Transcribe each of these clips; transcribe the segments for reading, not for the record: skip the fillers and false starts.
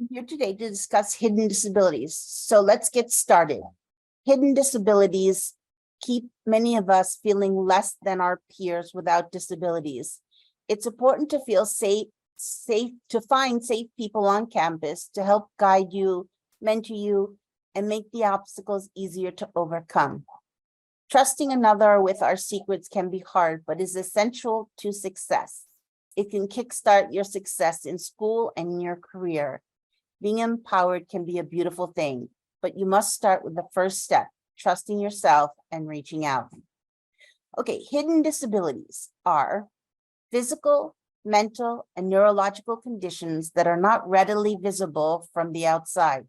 here today to discuss hidden disabilities. So let's get started. Hidden disabilities keep many of us feeling less than our peers without disabilities. It's important to feel safe to find safe people on campus to help guide you, mentor you, and make the obstacles easier to overcome. Trusting another with our secrets can be hard, but is essential to success. It can kickstart your success in school and in your career. Being empowered can be a beautiful thing, but you must start with the first step, trusting yourself and reaching out. Okay, hidden disabilities are physical, mental, and neurological conditions that are not readily visible from the outside.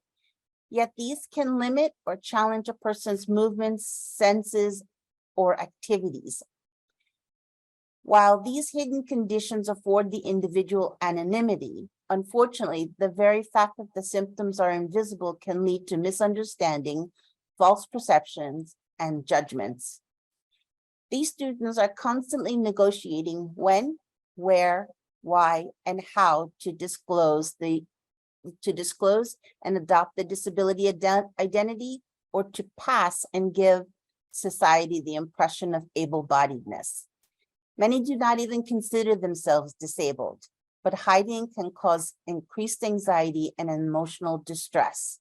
Yet these can limit or challenge a person's movements, senses, or activities. While these hidden conditions afford the individual anonymity, unfortunately, the very fact that the symptoms are invisible can lead to misunderstanding, false perceptions, and judgments. These students are constantly negotiating when, where, why, and how to disclose and adopt the disability identity, or to pass and give society the impression of able-bodiedness. Many do not even consider themselves disabled, but hiding can cause increased anxiety and emotional distress.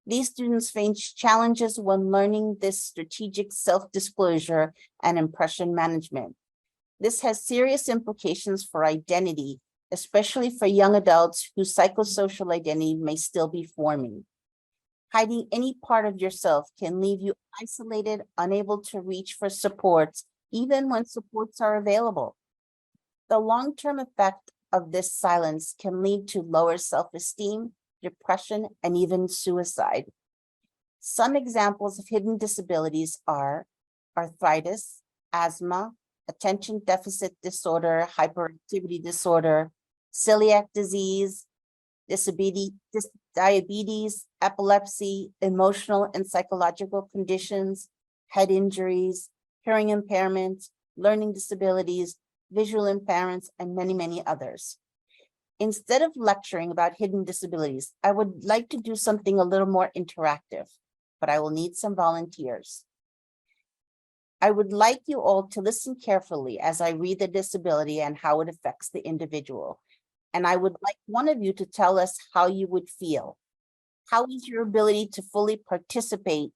These students face challenges when learning this strategic self-disclosure and impression management. This has serious implications for identity, especially for young adults whose psychosocial identity may still be forming. Hiding any part of yourself can leave you isolated, unable to reach for supports, even when supports are available. The long-term effect of this silence can lead to lower self-esteem, depression, and even suicide. Some examples of hidden disabilities are arthritis, asthma, attention deficit disorder, hyperactivity disorder, celiac disease, diabetes, epilepsy, emotional and psychological conditions, head injuries, hearing impairments, learning disabilities, visual impairments, and many, many others. Instead of lecturing about hidden disabilities, I would like to do something a little more interactive, but I will need some volunteers. I would like you all to listen carefully as I read the disability and how it affects the individual. And I would like one of you to tell us how you would feel. How is your ability to fully participate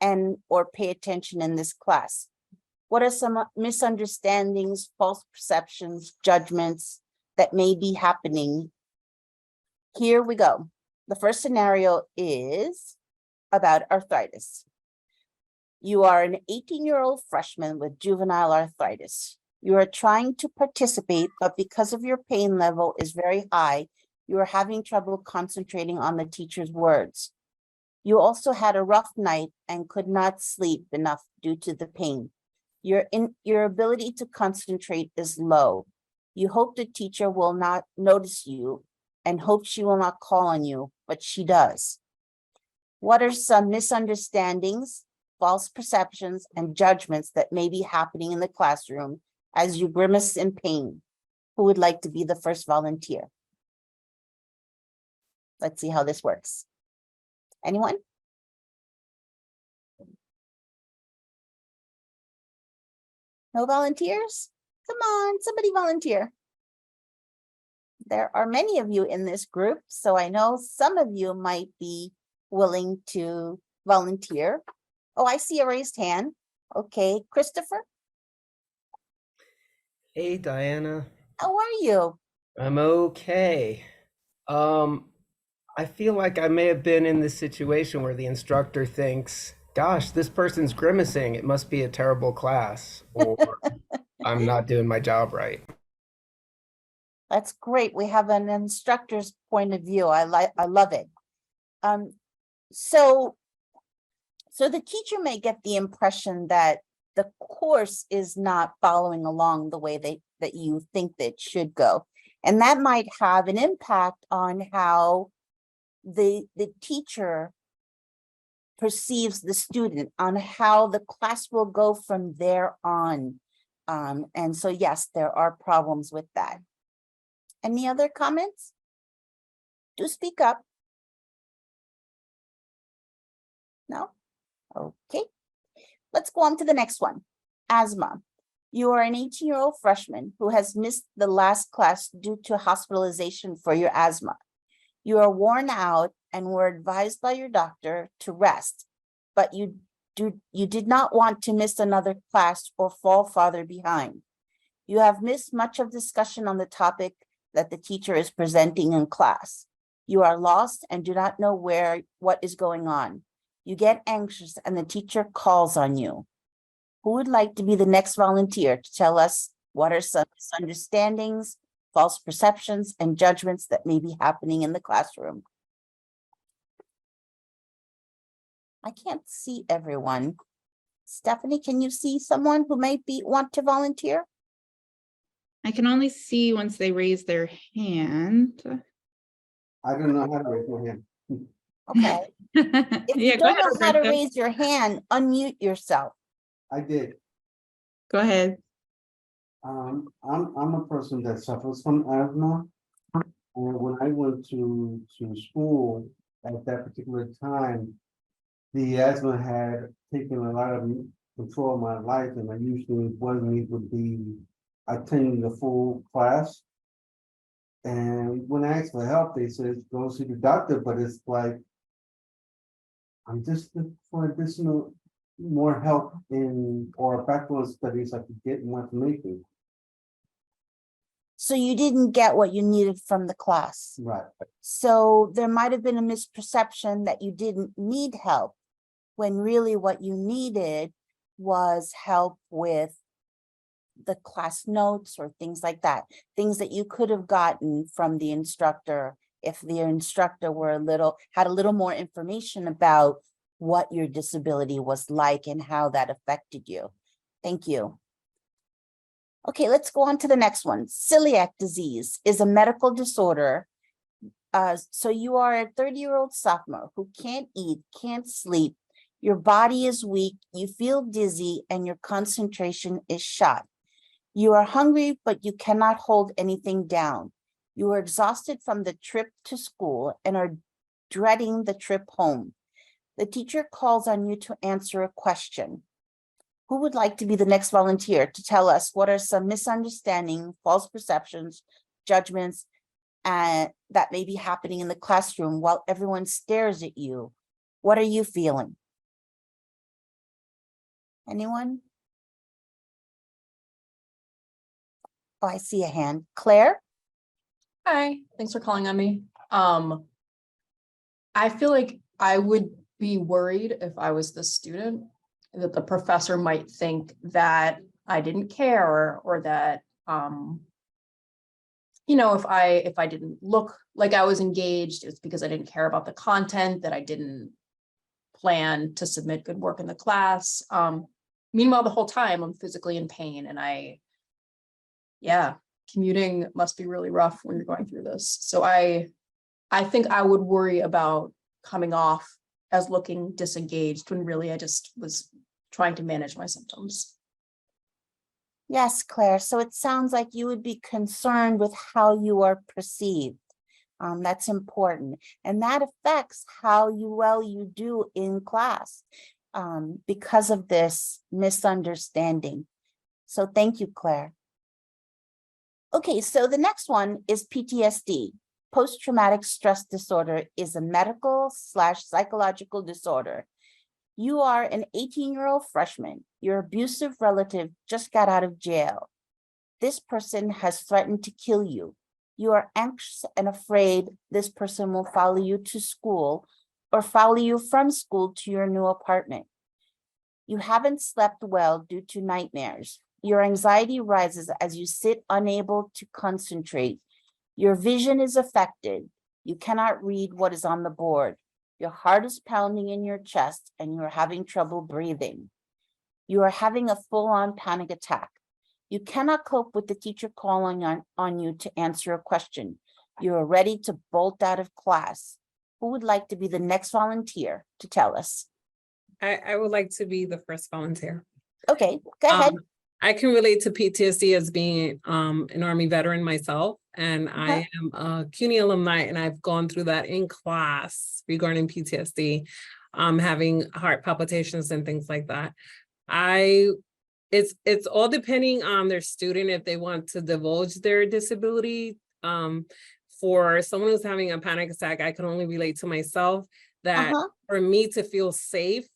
and or pay attention in this class? What are some misunderstandings, false perceptions, judgments that may be happening? Here we go. The first scenario is about arthritis. You are an 18-year-old freshman with juvenile arthritis. You are trying to participate, but because of your pain level is very high, you are having trouble concentrating on the teacher's words. You also had a rough night and could not sleep enough due to the pain. Your ability to concentrate is low. You hope the teacher will not notice you and hope she will not call on you, but she does. What are some misunderstandings, false perceptions, and judgments that may be happening in the classroom as you grimace in pain? Who would like to be the first volunteer? Let's see how this works. Anyone? No volunteers? Come on, somebody volunteer. There are many of you in this group, so I know some of you might be willing to volunteer. Oh, I see a raised hand. Okay, Christopher, Hey, Diana. how are you? I'm okay. Um, I feel like I may have been in this situation where the instructor thinks, gosh, this person's grimacing. It must be a terrible class, or I'm not doing my job right. That's great. We have an instructor's point of view. I love it. Um, so the teacher may get the impression that the course is not following along the way that you think that it should go. And that might have an impact on how the teacher perceives the student, on how the class will go from there on. And so, yes, there are problems with that. Any other comments? Do speak up. No? Okay. Let's go on to the next one. Asthma. You are an 18-year-old freshman who has missed the last class due to hospitalization for your asthma. You are worn out and were advised by your doctor to rest, but you did not want to miss another class or fall farther behind. You have missed much of discussion on the topic that the teacher is presenting in class. You are lost and do not know what is going on. You get anxious and the teacher calls on you. Who would like to be the next volunteer to tell us what are some misunderstandings, false perceptions, and judgments that may be happening in the classroom? I can't see everyone. Stephanie, can you see someone who might want to volunteer? I can only see once they raise their hand. I don't know how to raise my hand. Okay. If Yeah, you go don't ahead, know how to Roberta. raise your hand, unmute yourself. I did. Go ahead. I'm a person that suffers from asthma. And when I went to school at that particular time, the asthma had taken a lot of control of my life, and I usually wasn't able to be attending the full class. And when I asked for help, they said, go see the doctor, but it's like, I'm just looking for additional, more help or background studies I could get more information. So you didn't get what you needed from the class. Right. So there might have been a misperception that you didn't need help, when really what you needed was help with the class notes or things like that, things that you could have gotten from the instructor if the instructor had a little more information about what your disability was like and how that affected you. Thank you. Okay, let's go on to the next one. Celiac disease is a medical disorder. So you are a 30-year-old sophomore who can't eat, can't sleep, your body is weak, you feel dizzy, and your concentration is shot. You are hungry, but you cannot hold anything down. You are exhausted from the trip to school and are dreading the trip home. The teacher calls on you to answer a question. Who would like to be the next volunteer to tell us what are some misunderstandings, false perceptions, judgments, that may be happening in the classroom while everyone stares at you? What are you feeling? Anyone? Oh, I see a hand. Claire? Hi, thanks for calling on me. I feel like I would be worried if I was the student that the professor might think that I didn't care or that, if I didn't look like I was engaged, it's because I didn't care about the content, that I didn't plan to submit good work in the class. Meanwhile, the whole time I'm physically in pain and commuting must be really rough when you're going through this. So I think I would worry about coming off as looking disengaged when really I just was trying to manage my symptoms. Yes, Claire. So it sounds like you would be concerned with how you are perceived. That's important. And that affects how well you do in class because of this misunderstanding. So thank you, Claire. Okay, so the next one is PTSD. Post-traumatic stress disorder is a medical/psychological disorder. You are an 18-year-old freshman. Your abusive relative just got out of jail. This person has threatened to kill you. You are anxious and afraid this person will follow you to school or follow you from school to your new apartment. You haven't slept well due to nightmares. Your anxiety rises as you sit unable to concentrate. Your vision is affected. You cannot read what is on the board. Your heart is pounding in your chest and you are having trouble breathing. You are having a full-on panic attack. You cannot cope with the teacher calling on you to answer a question. You are ready to bolt out of class. Who would like to be the next volunteer to tell us? I would like to be the first volunteer. Okay, go ahead. I can relate to PTSD as being an Army veteran myself, and Uh-huh. I am a CUNY alumni, and I've gone through that in class regarding PTSD, having heart palpitations and things like that. It's all depending on their student if they want to divulge their disability. For someone who's having a panic attack, I can only relate to myself that Uh-huh. for me to feel safe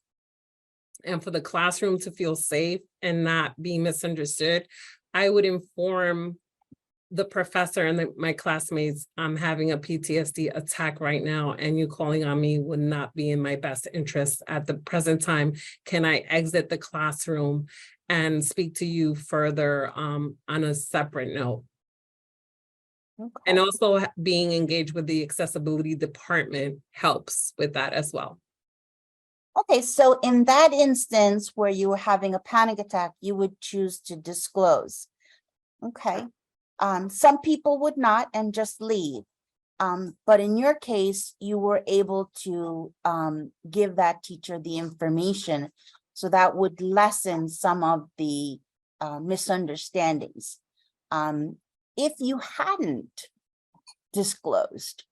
and for the classroom to feel safe and not be misunderstood, I would inform the professor and my classmates, I'm having a PTSD attack right now, and you calling on me would not be in my best interest at the present time. Can I exit the classroom and speak to you further on a separate note? And Okay. also being engaged with the accessibility department helps with that as well. Okay, so in that instance where you were having a panic attack, you would choose to disclose. Okay. Some people would not and just leave. But in your case, you were able to give that teacher the information. So that would lessen some of the misunderstandings. If you hadn't disclosed,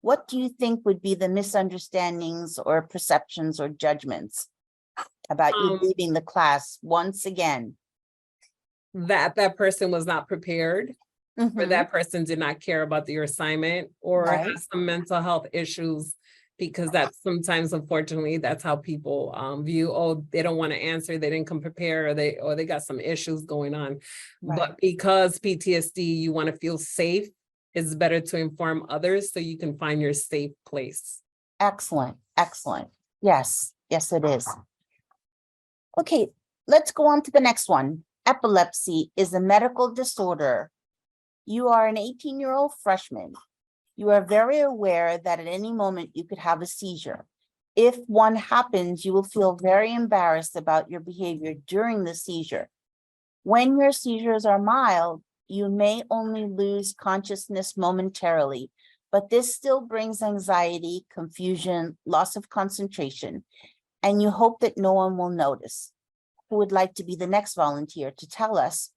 what do you think would be the misunderstandings or perceptions or judgments about you Um, leaving the class once again? that person was not prepared, or Mhm. that person did not care about your assignment, or Right. has some mental health issues, because that's sometimes, unfortunately, that's how people view, oh, they don't want to answer, they didn't come prepared, or they got some issues going on. Right. But because PTSD, you want to feel safe, it's better to inform others so you can find your safe place. Excellent, excellent. Yes, yes, it is. Okay, let's go on to the next one. Epilepsy is a medical disorder. You are an 18-year-old freshman. You are very aware that at any moment you could have a seizure. If one happens, you will feel very embarrassed about your behavior during the seizure. When your seizures are mild, you may only lose consciousness momentarily, but this still brings anxiety, confusion, loss of concentration, and you hope that no one will notice. Who would like to be the next volunteer to tell us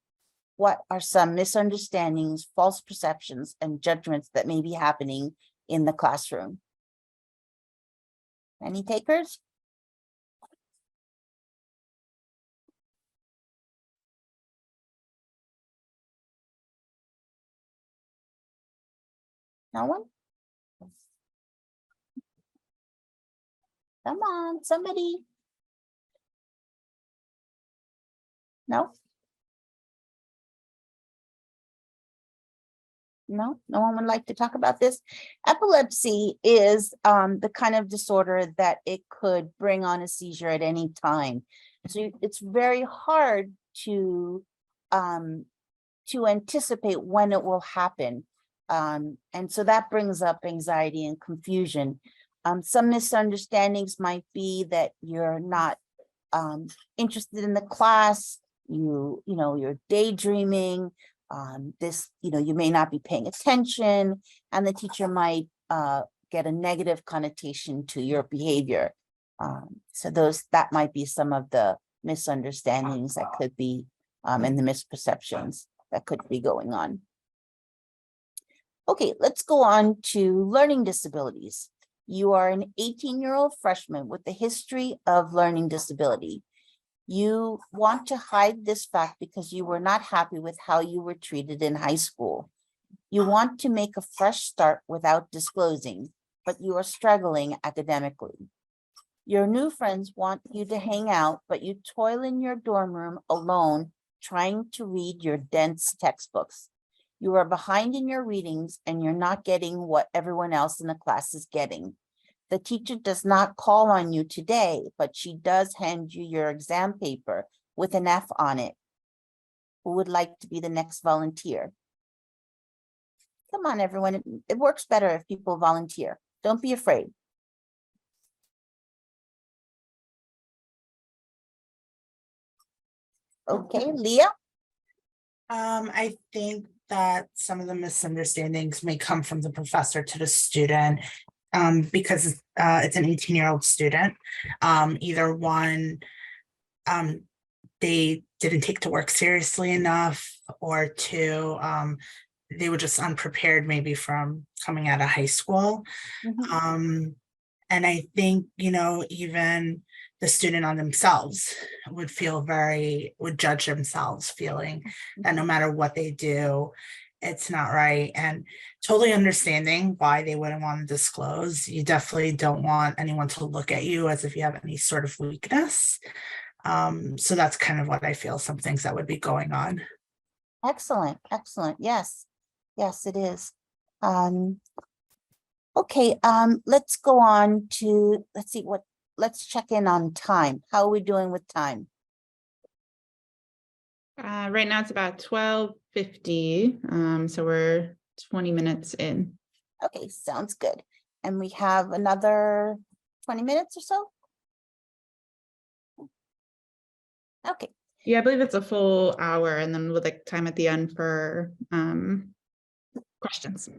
what are some misunderstandings, false perceptions, and judgments that may be happening in the classroom? Any takers? No one? Come on, somebody. No? No, no one would like to talk about this. Epilepsy is the kind of disorder that it could bring on a seizure at any time. So it's very hard to anticipate when it will happen. And so that brings up anxiety and confusion. Some misunderstandings might be that you're not interested in the class, you're daydreaming, you may not be paying attention, and the teacher might get a negative connotation to your behavior. So that might be some of the misunderstandings that could be and the misperceptions that could be going on. Okay, let's go on to learning disabilities. You are an 18-year-old freshman with a history of learning disability. You want to hide this fact because you were not happy with how you were treated in high school. You want to make a fresh start without disclosing, but you are struggling academically. Your new friends want you to hang out, but you toil in your dorm room alone, trying to read your dense textbooks. You are behind in your readings and you're not getting what everyone else in the class is getting. The teacher does not call on you today, but she does hand you your exam paper with an F on it. Who would like to be the next volunteer? Come on, everyone. It works better if people volunteer. Don't be afraid. Okay, Leah? I think that some of the misunderstandings may come from the professor to the student, because it's an 18-year-old student. Either one, they didn't take to work seriously enough, or two, they were just unprepared maybe from coming out of high school. Mhm. And I think, even the student on themselves would judge themselves, feeling that no matter what they do, it's not right. And totally understanding why they wouldn't want to disclose. You definitely don't want anyone to look at you as if you have any sort of weakness. So that's kind of what I feel, some things that would be going on. Excellent, excellent. Yes, yes, it is. Okay, let's go on to, let's check in on time. How are we doing with time? Right now it's about 12:50, so we're 20 minutes in. Okay, sounds good. And we have another 20 minutes or so? Okay, Yeah, I believe it's a full hour, and then with like time at the end for questions.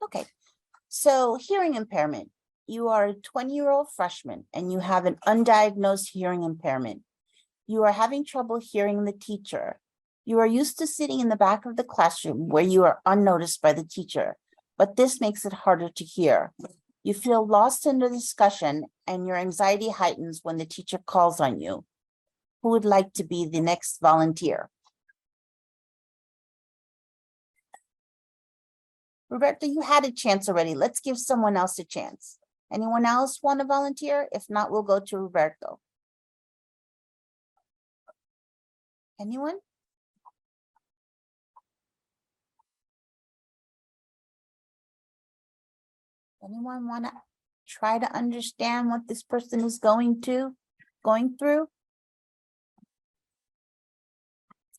okay. So hearing impairment, you are a 20-year-old freshman and you have an undiagnosed hearing impairment. You are having trouble hearing the teacher. You are used to sitting in the back of the classroom where you are unnoticed by the teacher, but this makes it harder to hear. You feel lost in the discussion and your anxiety heightens when the teacher calls on you. Who would like to be the next volunteer? Roberta, you had a chance already. Let's give someone else a chance. Anyone else want to volunteer? If not, we'll go to Roberto. Anyone? Anyone want to try to understand what this person is going through?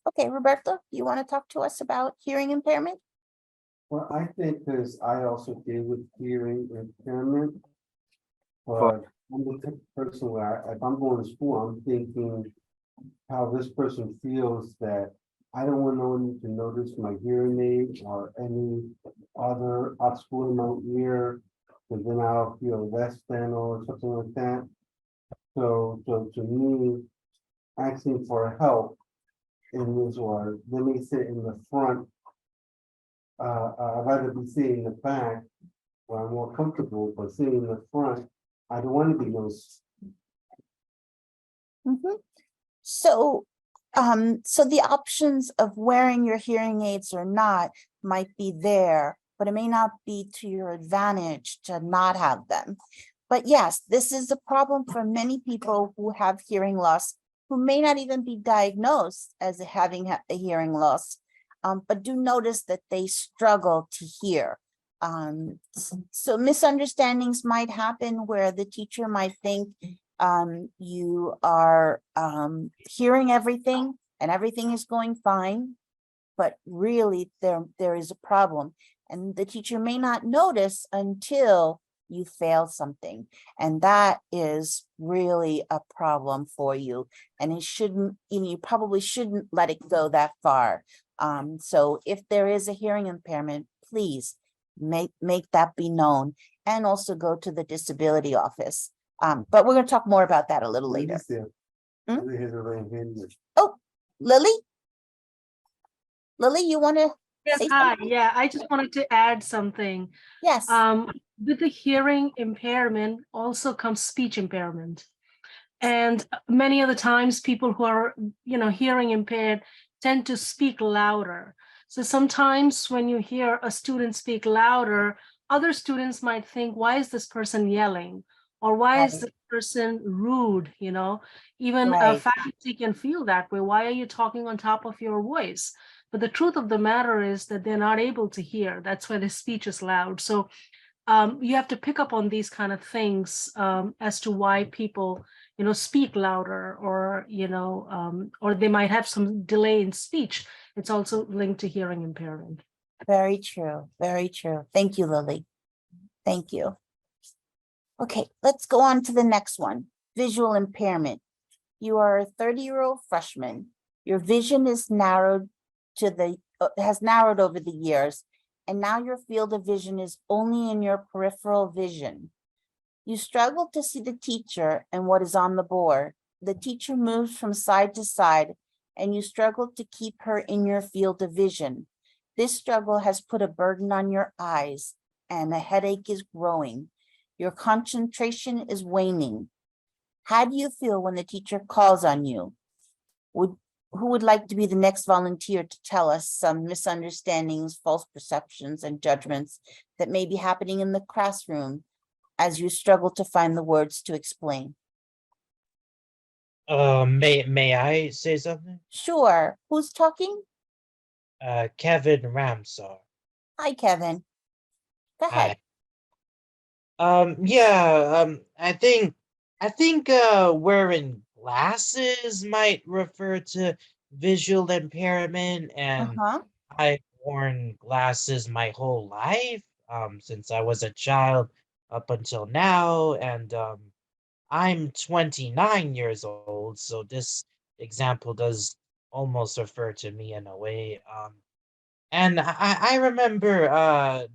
Okay, Roberto, you want to talk to us about hearing impairment? Well, I think because I also deal with hearing impairment. But I'm the type of person where if I'm going to school, I'm thinking how this person feels, that I don't want no one to notice my hearing aid or any other obstacle in my ear, because then I'll feel less than or something like that. So to me, asking for help in this, or let me sit in the front. I'd rather be sitting in the back where I'm more comfortable, but sitting in the front, I don't want to be noticed. Mhm. So, so the options of wearing your hearing aids or not might be there, but it may not be to your advantage to not have them. But yes, this is a problem for many people who have hearing loss, who may not even be diagnosed as having a hearing loss, but do notice that they struggle to hear. So misunderstandings might happen where the teacher might think you are hearing everything and everything is going fine, but really there is a problem, and the teacher may not notice until you fail something, and that is really a problem for you, and it shouldn't, you probably shouldn't let it go that far. So if there is a hearing impairment, please make that be known, and also go to the disability office. But we're going to talk more about that a little later. Hmm? Oh, Lily? Lily, you want to Yes, say hi. something? Yeah, I just wanted to add something. Yes. With the hearing impairment also comes speech impairment. And many of the times people who are, hearing impaired tend to speak louder. So sometimes when you hear a student speak louder, other students might think, why is this person yelling? Or why is Right. this person rude? Even Right. faculty can feel that way. Why are you talking on top of your voice? But the truth of the matter is that they're not able to hear. That's why the speech is loud. So you have to pick up on these kind of things as to why people, speak louder, or, or they might have some delay in speech. It's also linked to hearing impairment. Very true. Very true. Thank you, Lily. Thank you. Okay, let's go on to the next one. Visual impairment. You are a 30-year-old freshman. Your vision is narrowed has narrowed over the years, and now your field of vision is only in your peripheral vision. You struggle to see the teacher and what is on the board. The teacher moves from side to side, and you struggle to keep her in your field of vision. This struggle has put a burden on your eyes, and a headache is growing. Your concentration is waning. How do you feel when the teacher calls on you? Who would like to be the next volunteer to tell us some misunderstandings, false perceptions, and judgments that may be happening in the classroom as you struggle to find the words to explain? May I say something? Sure. Who's talking? Kevin Ramsar. Hi, Kevin. Go ahead. Hi. I think wearing glasses might refer to visual impairment, and Uh-huh. I've worn glasses my whole life, since I was a child up until now, and I'm 29 years old, so this example does almost refer to me in a way. And I remember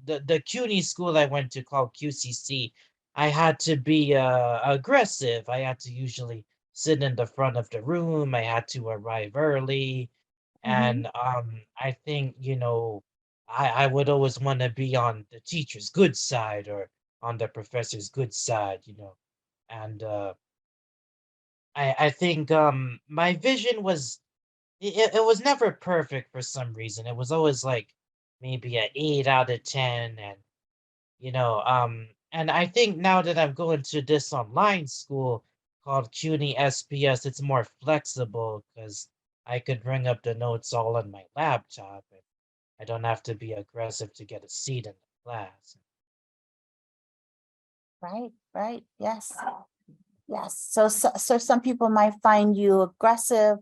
the CUNY school I went to called QCC. I had to be aggressive. I had to usually sit in the front of the room. I had to arrive early, Mhm. and I think I would always want to be on the teacher's good side or on the professor's good side, and I think my vision was it was never perfect for some reason. It was always like maybe an 8 out of 10, and I think now that I'm going to this online school called CUNY SPS, it's more flexible because I could bring up the notes all on my laptop, and I don't have to be aggressive to get a seat in the class. Right. Yes. Yes. So some people might find you aggressive,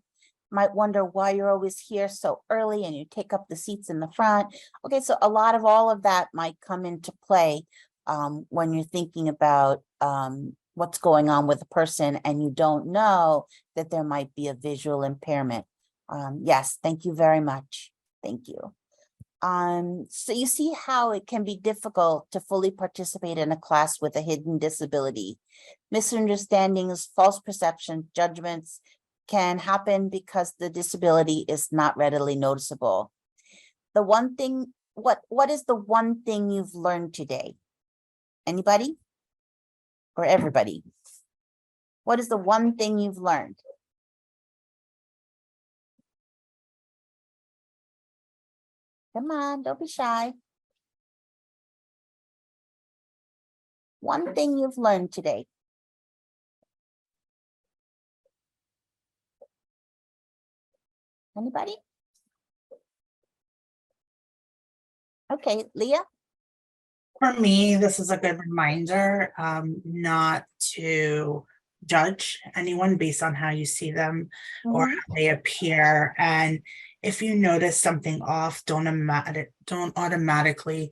might wonder why you're always here so early and you take up the seats in the front. Okay, so a lot of all of that might come into play when you're thinking about what's going on with a person and you don't know that there might be a visual impairment. Yes, thank you very much. Thank you. So you see how it can be difficult to fully participate in a class with a hidden disability. Misunderstandings, false perceptions, judgments can happen because the disability is not readily noticeable. The one thing, what is the one thing you've learned today? Anybody? Or everybody? What is the one thing you've learned? Come on, don't be shy. One thing you've learned today. Anybody? Okay, Leah? For me, this is a good reminder, not to judge anyone based on how you see them or Mhm. how they appear. And if you notice something off, don't automatically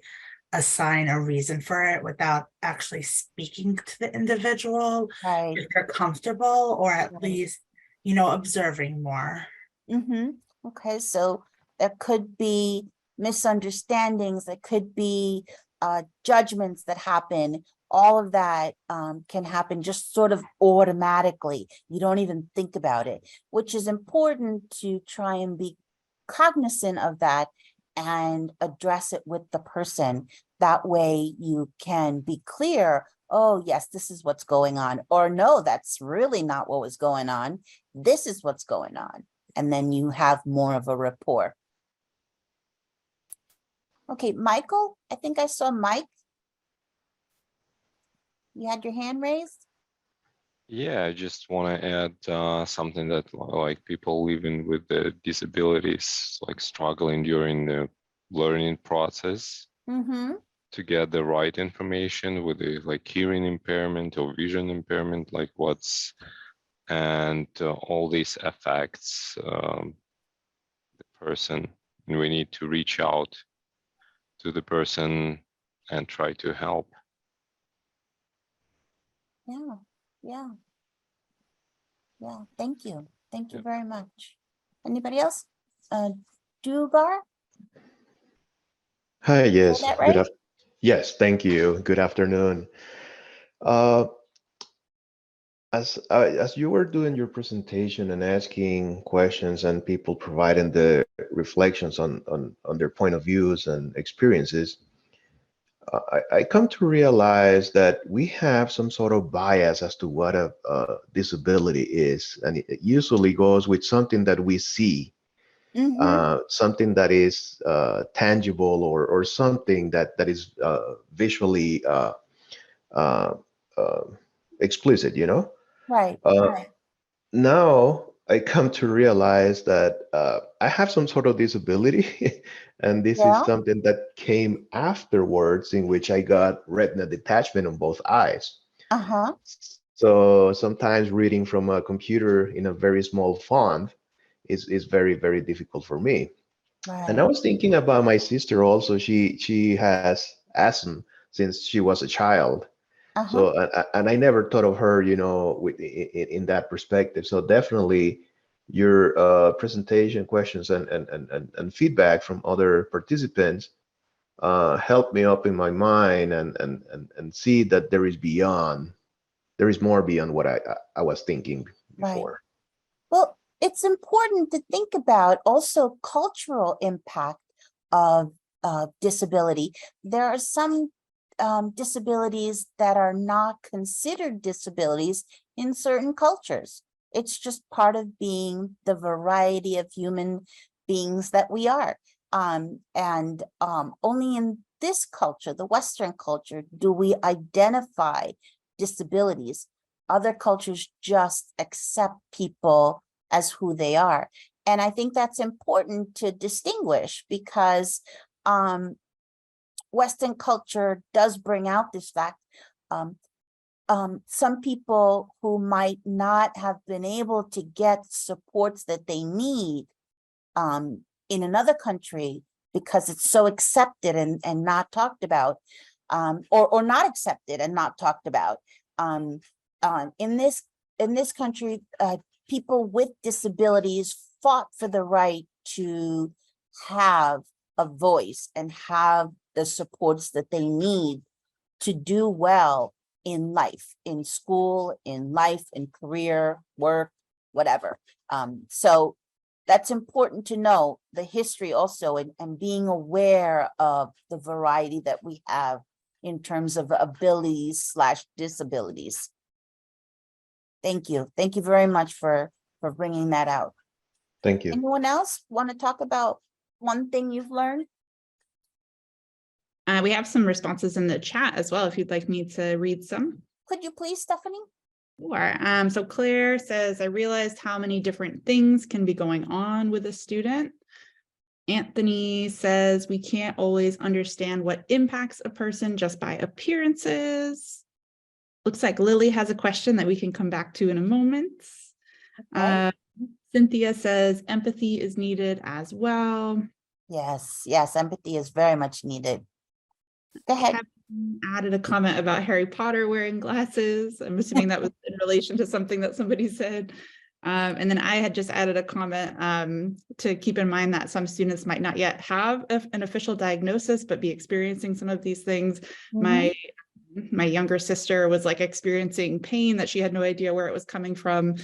assign a reason for it without actually speaking to the individual Right. if they're comfortable, or at Right. least, observing more. Okay, so there could be misunderstandings, there could be judgments that happen. All of that can happen just sort of automatically. You don't even think about it, which is important to try and be cognizant of that and address it with the person. That way you can be clear, oh, yes, this is what's going on, or no, that's really not what was going on. This is what's going on. And then you have more of a rapport. Okay, Michael, I think I saw Mike. You had your hand raised? Yeah, I just want to add something that like people living with the disabilities, like struggling during the learning process Mm-hmm. to get the right information with the like hearing impairment or vision impairment, like what's and all these affects the person, and we need to reach out to the person and try to help. Yeah. Thank you. Thank you Yeah. very much. Anybody else? Dugar, Hi, did I say yes. that right? Yes, thank you. Good afternoon. Uh, As you were doing your presentation and asking questions and people providing the reflections on their point of views and experiences, I come to realize that we have some sort of bias as to what a disability is, and it usually goes with something that we see, Mm-hmm. something that is tangible, or something that is visually uh, uh, explicit, you know? Right, Uh, right. Now I come to realize that I have some sort of disability, and this is Yeah. something that came afterwards, in which I got retina detachment on both eyes. Uh-huh. So sometimes reading from a computer in a very small font is very, very difficult for me. And I Right. was thinking about my sister also. She has asthma since she was a child. Uh-huh. So, and I never thought of her, in that perspective. So definitely your presentation questions and feedback from other participants helped me up in my mind, and see that there is more beyond what I was thinking Right. before. Well, it's important to think about also cultural impact of disability. There are some disabilities that are not considered disabilities in certain cultures. It's just part of being the variety of human beings that we are. And only in this culture, the Western culture, do we identify disabilities. Other cultures just accept people as who they are. And I think that's important to distinguish, because Western culture does bring out this fact. Um, some people who might not have been able to get supports that they need in another country, because it's so accepted and not talked about, or not accepted and not talked about. Um, in this country, people with disabilities fought for the right to have a voice and have the supports that they need to do well in life, in school, in life, in career, work, whatever. So that's important to know the history also, and being aware of the variety that we have in terms of abilities/disabilities. Thank you. Thank you very much for bringing that out. Thank you. Anyone else want to talk about one thing you've learned? We have some responses in the chat as well, if you'd like me to read some. Could you please, Stephanie? Sure. So Claire says, I realized how many different things can be going on with a student. Anthony says, we can't always understand what impacts a person just by appearances. Looks like Lily has a question that we can come back to in a moment. Okay. Cynthia says, empathy is needed as well. Yes, yes, empathy is very much needed. Go ahead. Kevin added a comment about Harry Potter wearing glasses. I'm assuming that was in relation to something that somebody said. And then I had just added a comment to keep in mind that some students might not yet have an official diagnosis, but be experiencing some of these things. Mhm. My younger sister was like experiencing pain that she had no idea where it was coming from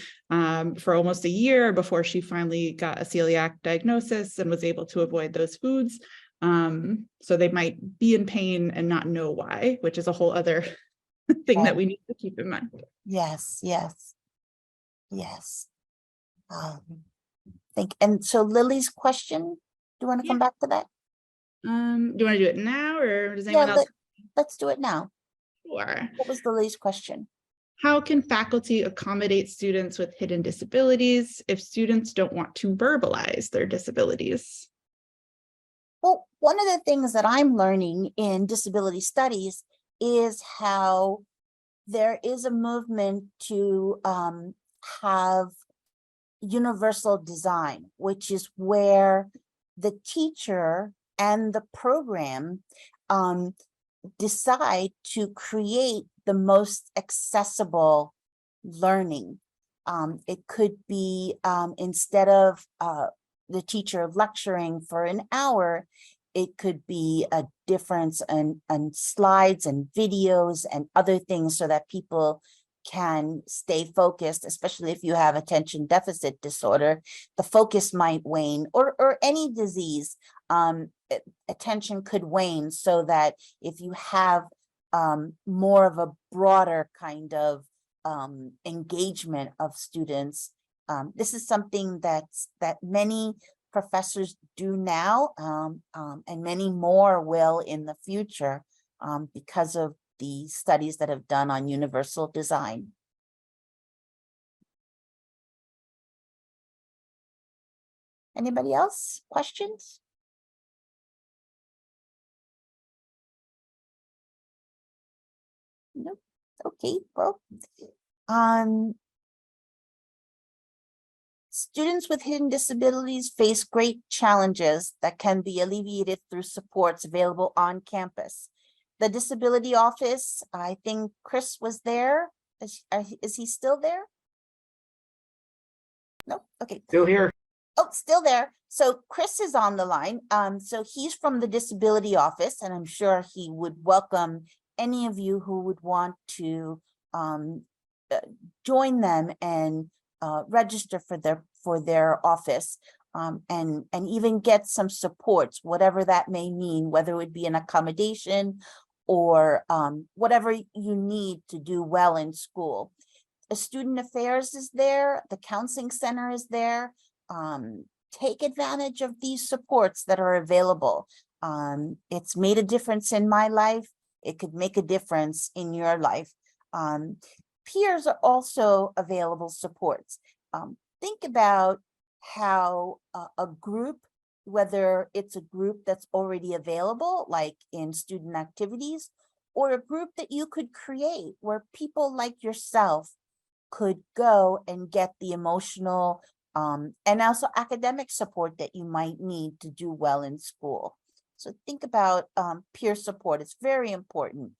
for almost a year before she finally got a celiac diagnosis and was able to avoid those foods. So they might be in pain and not know why, which is a whole other thing that we need to keep in mind. Yes, yes, yes. And so Lily's question, do you want to come back to that? Do you want to do it now, or does Yeah, anyone else? let's do it now. Sure. What was Lily's question? How can faculty accommodate students with hidden disabilities if students don't want to verbalize their disabilities? Well, one of the things that I'm learning in disability studies is how there is a movement to have universal design, which is where the teacher and the program decide to create the most accessible learning. It could be instead of the teacher lecturing for an hour, it could be a difference in slides and videos and other things, so that people can stay focused, especially if you have attention deficit disorder, the focus might wane, or any disease, attention could wane, so that if you have more of a broader kind of engagement of students, this is something that many professors do now, and many more will in the future, because of the studies that have done on universal design. Anybody else? Questions? Nope. Okay, well, students with hidden disabilities face great challenges that can be alleviated through supports available on campus. The disability office, I think Chris was there. Is he still there? No, okay. Still here. Oh, still there. So Chris is on the line. So he's from the disability office, and I'm sure he would welcome any of you who would want to join them and register for their office, and even get some supports, whatever that may mean, whether it would be an accommodation or whatever you need to do well in school. The student affairs is there, the counseling center is there. Take advantage of these supports that are available. It's made a difference in my life. It could make a difference in your life. Peers are also available supports. Think about how a group, whether it's a group that's already available, like in student activities, or a group that you could create where people like yourself could go and get the emotional and also academic support that you might need to do well in school. So think about peer support. It's very important.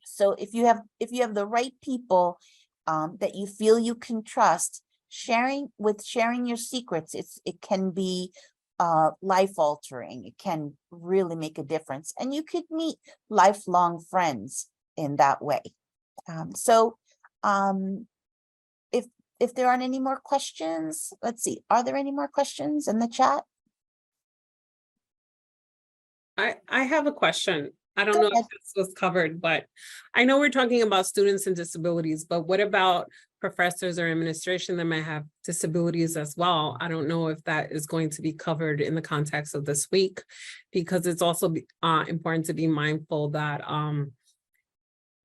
So if you have the right people that you feel you can trust, sharing your secrets, it can be life altering. It can really make a difference, and you could meet lifelong friends in that way. If there aren't any more questions, let's see, are there any more questions in the chat? I have a question. I don't Go know ahead. if this was covered, but I know we're talking about students and disabilities, but what about professors or administration that might have disabilities as well? I don't know if that is going to be covered in the context of this week, because it's also important to be mindful that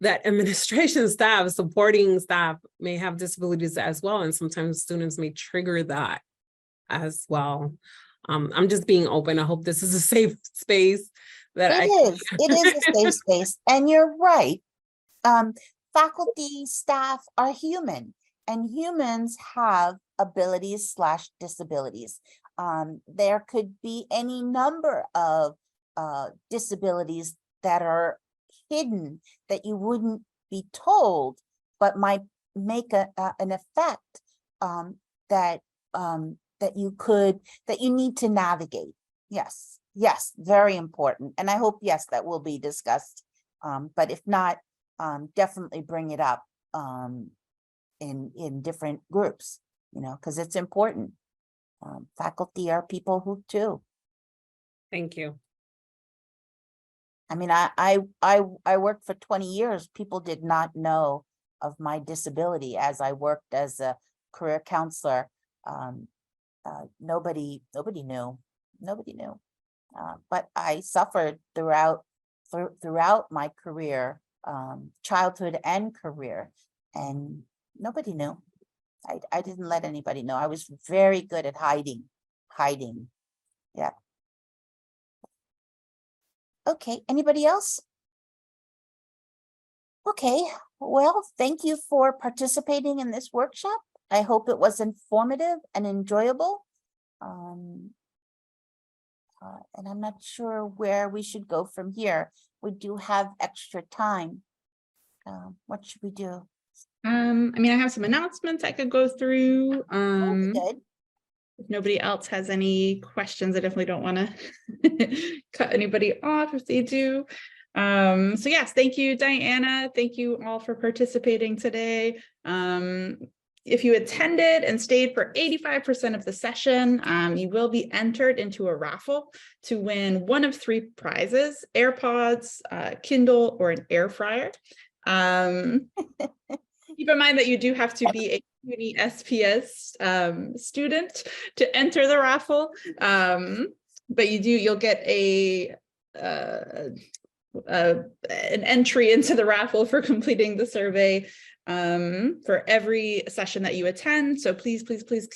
that administration staff, supporting staff may have disabilities as well. And sometimes students may trigger that as well. I'm just being open. I hope this is a safe space that It is a safe space, and you're right. Faculty, staff are human, and humans have abilities / disabilities. There could be any number of disabilities that are hidden that you wouldn't be told, but might make an effect that you need to navigate. Yes, very important. And I hope, yes, that will be discussed. But if not, definitely bring it up in different groups, because it's important. Faculty are people who too. Thank you. I mean, I worked for 20 years. People did not know of my disability as I worked as a career counselor. Nobody knew. But I suffered throughout my career, childhood and career, and nobody knew. I didn't let anybody know. I was very good at hiding. Yeah. Okay, anybody else? Okay, well, thank you for participating in this workshop. I hope it was informative and enjoyable. And I'm not sure where we should go from here. We do have extra time. What should we do? I mean, I have some announcements I could go through. Good. If nobody else has any questions, I definitely don't want to cut anybody off if they do. So yes, thank you, Diana. Thank you all for participating today. If you attended and stayed for 85% of the session, you will be entered into a raffle to win one of 3 prizes: AirPods, Kindle, or an air fryer. Keep in mind that you do have to be a CUNY SPS student to enter the raffle, but you'll get an entry into the raffle for completing the survey for every session that you attend. So please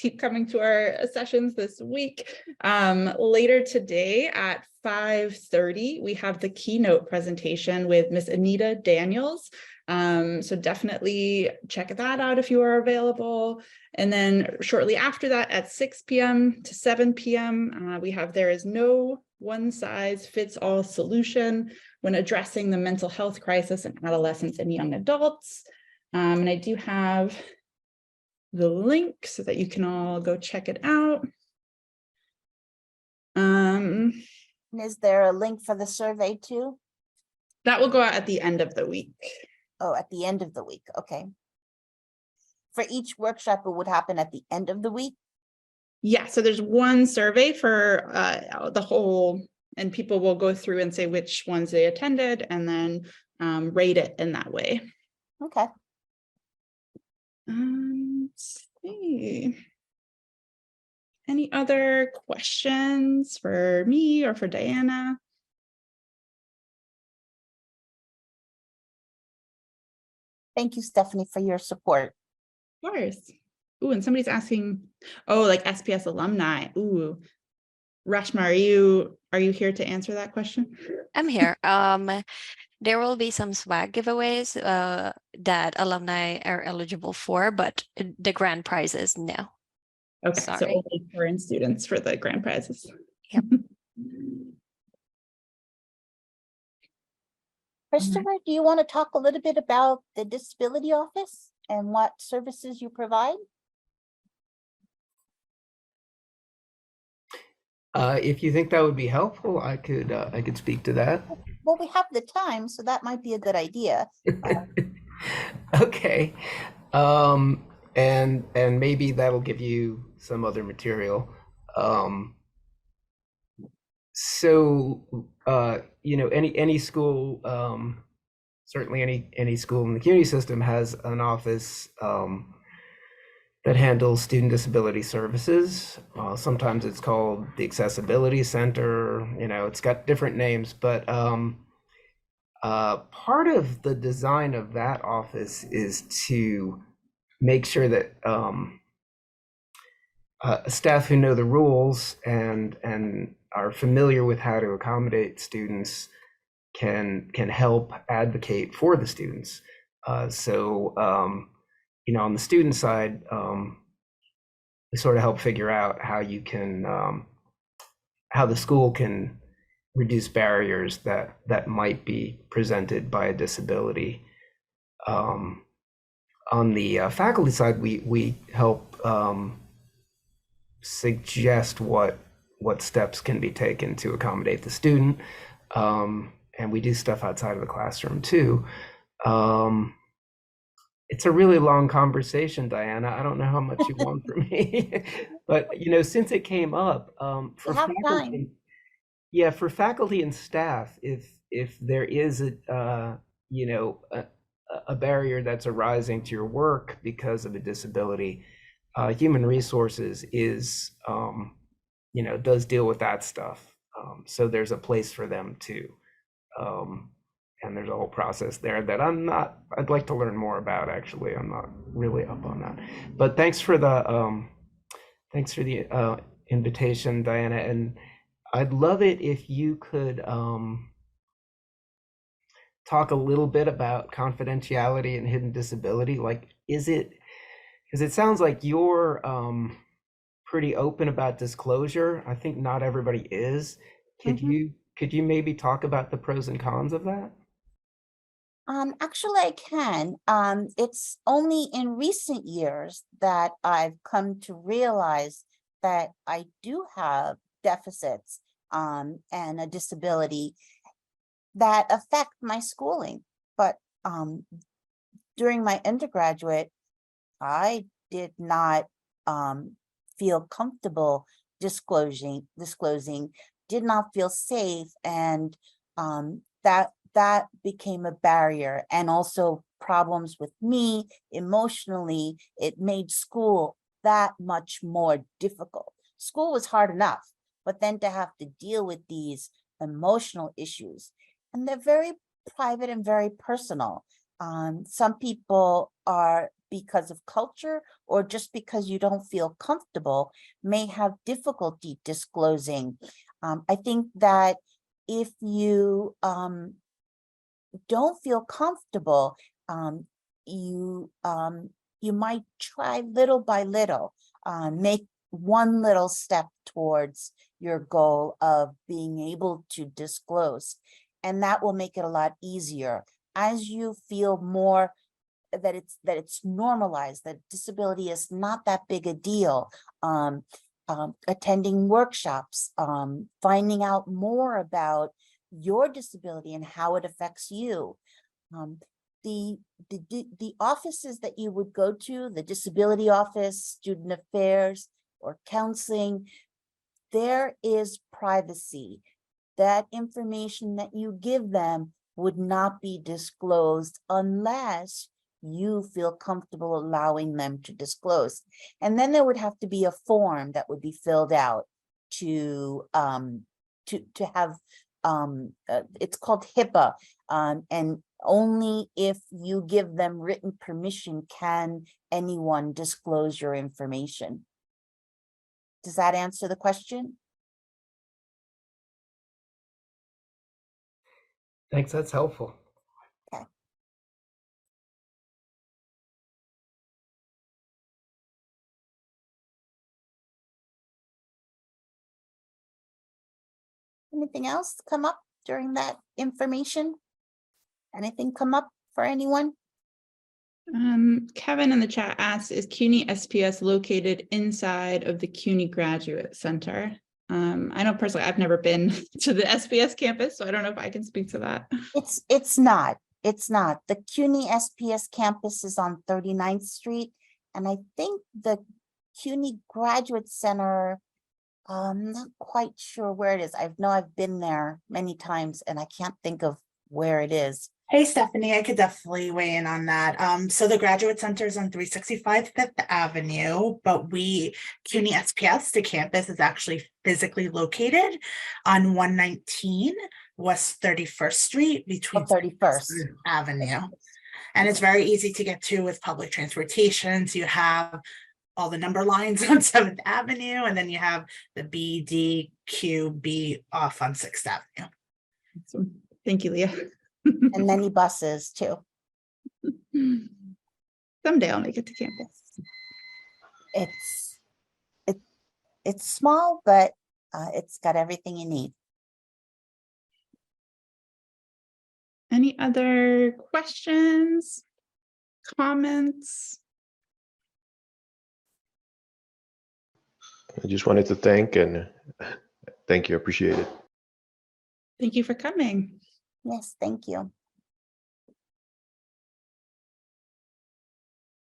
keep coming to our sessions this week. Later today at 5:30, we have the keynote presentation with Miss Anita Daniels. So definitely check that out if you are available. And then shortly after that at 6 p.m. to 7 p.m., we have There Is No One-Size-Fits-All Solution when addressing the mental health crisis in adolescents and young adults. And I do have the link so that you can all go check it out. And is there a link for the survey too? That will go out at the end of the week. Oh, at the end of the week, okay. For each workshop, it would happen at the end of the week? Yeah, so there's one survey for the whole, and people will go through and say which ones they attended and then rate it in that way. Okay. Let's see. Any other questions for me or for Diana? Thank you, Stephanie, for your support. Of course. Ooh, and somebody's asking, oh, like SPS alumni. Ooh, Rashma, are you here to answer that question? I'm here. There will be some swag giveaways that alumni are eligible for, but the grand prizes, no. Okay, so Sorry. only current students for the grand prizes. Yep. Christopher, do you want to talk a little bit about the disability office and what services you provide? If you think that would be helpful, I could speak to that. Well, we have the time, so that might be a good idea. Okay. And maybe that'll give you some other material. So any school, certainly any school in the CUNY system has an office that handles student disability services. Sometimes it's called the Accessibility Center. It's got different names, but part of the design of that office is to make sure that staff who know the rules and are familiar with how to accommodate students can help advocate for the students. So on the student side, we sort of help figure out how you can how the school can reduce barriers that might be presented by a disability. On the faculty side, we help suggest what steps can be taken to accommodate the student, and we do stuff outside of the classroom too. It's a really long conversation, Diana. I don't know how much you want from me, but since it came up, for faculty, yeah, for faculty and staff, if there is a barrier that's arising to your work because of a disability, human resources is does deal with that stuff. So there's a place for them too. And there's a whole process there that I'd like to learn more about, actually. I'm not really up on that. But thanks for the invitation, Diana. And I'd love it if you could talk a little bit about confidentiality and hidden disability. Like, is it, because it sounds like you're pretty open about disclosure. I think not everybody is. Could you maybe talk about the pros and cons of that? Actually, I can. It's only in recent years that I've come to realize that I do have deficits and a disability. that affect my schooling. But during my undergraduate, I did not feel comfortable disclosing, did not feel safe, and that became a barrier, and also problems with me emotionally. It made school that much more difficult. School was hard enough, but then to have to deal with these emotional issues, and they're very private and very personal. Some people are, because of culture or just because you don't feel comfortable, may have difficulty disclosing. I think that if you don't feel comfortable, you might try little by little, make one little step towards your goal of being able to disclose, and that will make it a lot easier as you feel more that it's normalized, that disability is not that big a deal. Attending workshops, finding out more about your disability and how it affects you. The offices that you would go to, the disability office, student affairs, or counseling, there is privacy. That information that you give them would not be disclosed unless you feel comfortable allowing them to disclose. And then there would have to be a form that would be filled out to have, it's called HIPAA, and only if you give them written permission can anyone disclose your information. Does that answer the question? Thanks, that's helpful. Okay. Anything else come up during that information? Anything come up for anyone? Kevin in the chat asks, is CUNY SPS located inside of the CUNY Graduate Center? I know personally, I've never been to the SPS campus, so I don't know if I can speak to that. It's not. The CUNY SPS campus is on 39th Street, and I think the CUNY Graduate Center, I'm not quite sure where it is. I know I've been there many times and I can't think of where it is. Hey, Stephanie, I could definitely weigh in on that. So the Graduate Center is on 365 Fifth Avenue, but CUNY SPS, the campus, is actually physically located on 119 West 31st Street between 31st Avenue. And it's very easy to get to with public transportation. So you have all the number lines on 7th Avenue, and then you have the B, D, Q, B off on 6th Avenue. So, thank you, Leah. And many buses too. Someday I'll make it to campus. It's small, but it's got everything you need. Any other questions, comments? I just wanted to thank you, appreciate it. Thank you for coming. Yes, thank you.